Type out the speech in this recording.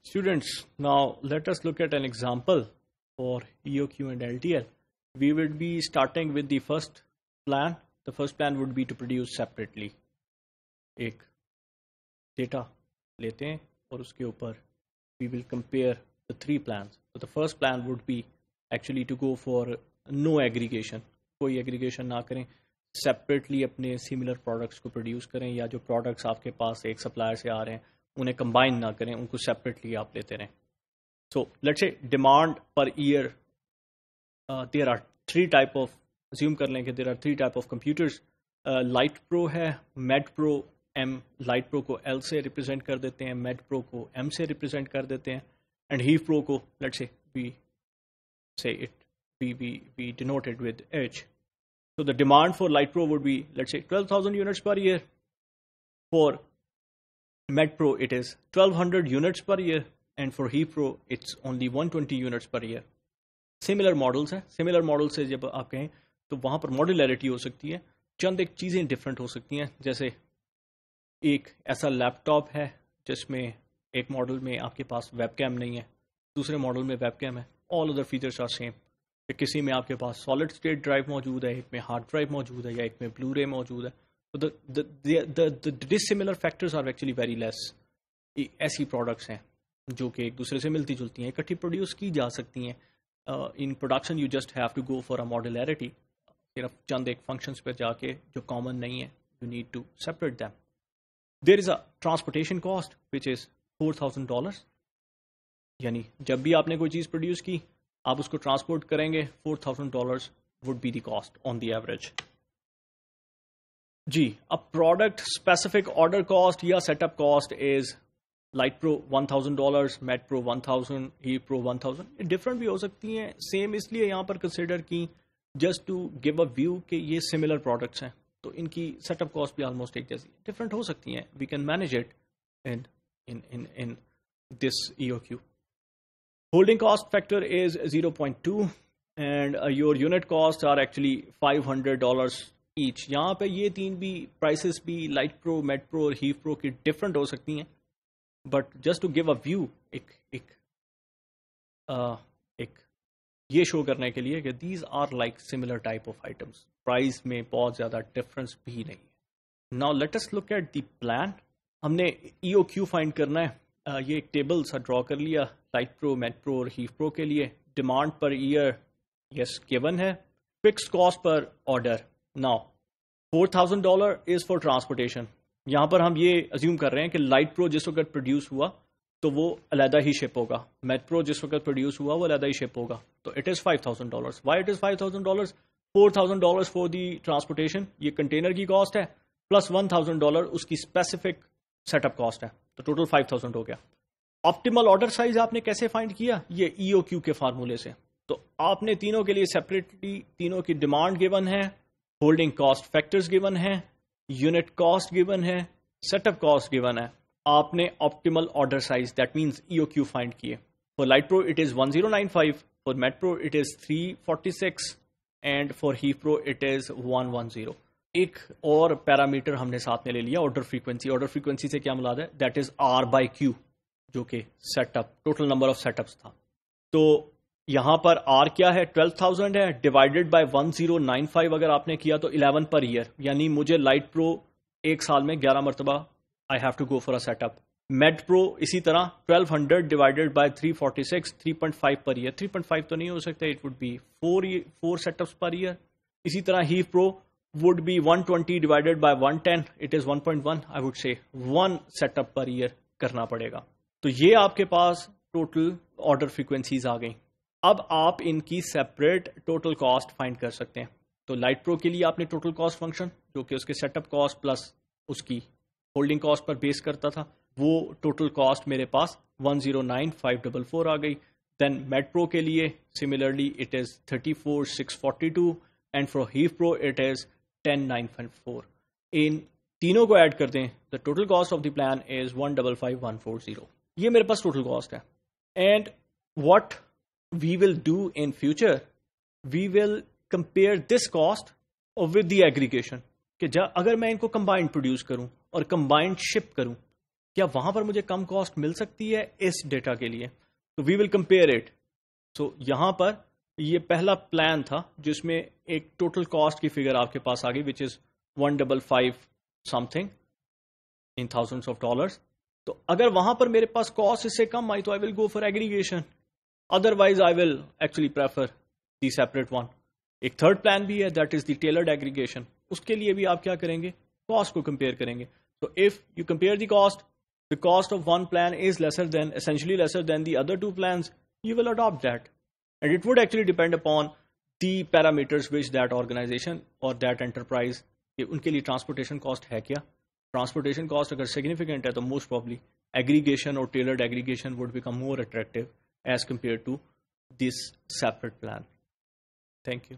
Students, now let us look at an example for EOQ and LTL. We will be starting with the first plan. The first plan would be to produce separately. एक data लेते हैं और उसके ऊपर we will compare the three plans. So the first plan would be actually to go for no aggregation. कोई aggregation ना करें, separately अपने similar products को produce करें, या जो products आपके पास एक supplier से आ रहे हैं उन्हें combine ना करें, उनको separately आप लेते रहें. So let's say demand per year, there are three type of, assume कर लें कि there are three type of computers. Light Pro है, Med Pro M, Light Pro को L से represent कर देते हैं, Med Pro को M से represent कर देते हैं, and Heave Pro को let's say we denote it with H. So the demand for Light Pro would be, let's say, 12,000 units per year. For Med Pro it is 1200 units per year, and for Heave Pro it's only 120 units per year. Similar models हैं, similar models से जब आप कहें तो वहाँ पर modularity हो सकती है, चंद एक चीज़ें डिफरेंट हो सकती हैं. जैसे एक ऐसा लैपटॉप है जिसमें एक मॉडल में आपके पास वेबकैम नहीं है, दूसरे मॉडल में वेबकैम है, all other features are same. किसी में आपके पास सॉलिड स्टेट ड्राइव मौजूद है, एक में हार्ड ड्राइव मौजूद है, या एक में ब्लू रे मौजूद है. तो the dissimilar factors are actually very less. ऐसी प्रोडक्ट्स हैं जो कि एक दूसरे से मिलती जुलती हैं, इकट्ठी प्रोड्यूस की जा सकती हैं. In production you just have to go for a modularity. सिर्फ चंद एक फंक्शंस पर जाके जो कॉमन नहीं है, you need to separate them. There is a transportation cost which is $4,000. यानी जब भी आपने कोई चीज़ प्रोड्यूस की, आप उसको ट्रांसपोर्ट करेंगे, $4,000 would be the cost on the average. जी, a product specific order cost या setup cost is Light Pro $1,000, Med Pro 1,000, Heave Pro 1,000. Different भी हो सकती हैं, सेम इसलिए यहाँ पर कंसिडर की just to give a view कि ये सिमिलर प्रोडक्ट्स हैं, तो इनकी सेटअप कॉस्ट भी ऑलमोस्ट एक जैसी. डिफरेंट हो सकती हैं, we can manage it in this EOQ. Holding cost factor is 0.2 and your unit costs are actually $500 each. यहाँ पे ये तीन भी prices भी Light Pro, Med Pro और Heave Pro की different हो सकती हैं, but just to give a view, एक ये शो करने के लिए कि these are like similar type of items. Price में बहुत ज़्यादा difference भी नहीं है. Now let us look at the plan. हमने EOQ फाइंड करना है. ये एक टेबल सा ड्रॉ कर लिया Light Pro, Med Pro और Heave Pro के लिए. Demand per year is given है. Fixed cost per order. Now $4,000 is for transportation. यहाँ पर हम ये अज्यूम कर रहे हैं कि Light Pro जिस वक्त प्रोड्यूस हुआ तो वो अलहदा ही शिप होगा, Med Pro जिस वक्त प्रोड्यूस हुआ वो अलहदा ही शिप होगा. तो it is $5,000. Why it is $5,000? $4,000 for the transportation, ये कंटेनर की कॉस्ट है, प्लस $1,000 उसकी स्पेसिफिक सेटअप कॉस्ट है, तो टोटल 5,000 हो गया. ऑप्टिमल ऑर्डर साइज आपने कैसे फाइंड किया? ये EOQ के फार्मूले से. तो आपने तीनों के लिए सेपरेटली तीनों की डिमांड गिवन है, होल्डिंग कॉस्ट फैक्टर्स गिवन है, यूनिट कॉस्ट गिवन है, सेटअप कॉस्ट गिवन है. आपने optimal order size that means EOQ find किए. For Light Pro it is 1095, for Med Pro it is 346 and for Heave Pro it is 110. एक और parameter हमने साथ में ले लिया, ऑर्डर फ्रीक्वेंसी. ऑर्डर फ्रीक्वेंसी से क्या मुराद है? दैट इज R/Q, जो कि setup total number of setups था. तो यहां पर R क्या है? 12,000 है, डिवाइडेड बाय 1095 अगर आपने किया तो 11 पर ईयर. यानी मुझे Light Pro एक साल में 11 मरतबा I have to go for a setup. Med Pro इसी तरह 1200 डिवाइडेड बाय 346, 3.5 पर ईयर. 3.5 तो नहीं हो सकता, it would be 4 setups per year. इसी तरह Heave Pro would be 120 divided by 110, it is 1.1. I would say 1 setup per year करना पड़ेगा. तो ये आपके पास टोटल ऑर्डर फ्रीक्वेंसीज आ गई. अब आप इनकी सेपरेट टोटल कॉस्ट फाइंड कर सकते हैं. तो Light Pro के लिए आपने टोटल कॉस्ट फंक्शन जो कि उसके सेटअप कॉस्ट प्लस उसकी होल्डिंग कॉस्ट पर बेस करता था, वो टोटल कॉस्ट मेरे पास 109,544 आ गई. देन Med Pro के लिए similarly it is 34,642 and for Heave Pro it is 10,954. इन तीनों को ऐड कर दें, the total cost of the plan is 155,140. ये मेरे पास टोटल कॉस्ट है. And what we will do in future, we will compare this cost with the aggregation. कि अगर मैं इनको कंबाइंड प्रोड्यूस करूं और कंबाइंड शिप करूं کیا وہاں پر مجھے کم کاسٹ مل سکتی ہے اس ڈیٹا کے لیے؟ تو وی ول کمپیئر اٹ. سو یہاں پر یہ پہلا پلان تھا جس میں ایک ٹوٹل کاسٹ کی فگر آپ کے پاس آ گئی وچ از 155 some thing in thousands of dollars. تو اگر وہاں پر میرے پاس کاسٹ اس سے کم آئی تو I will go for aggregation, otherwise I will actually prefer the separate one. ایک تھرڈ پلان بھی ہے that is the tailored aggregation. اس کے لیے بھی آپ کیا کریں گے؟ کاسٹ کو کمپیئر کریں گے. So if you compare the cost of one plan is essentially lesser than the other two plans, you will adopt that. And it would actually depend upon the parameters which that organization or that enterprise, ان کے لیے transportation cost ہے کیا. Transportation cost اگر significant ہے تو most probably aggregation اور tailored aggregation would become more attractive as compared to this separate plan. Thank you.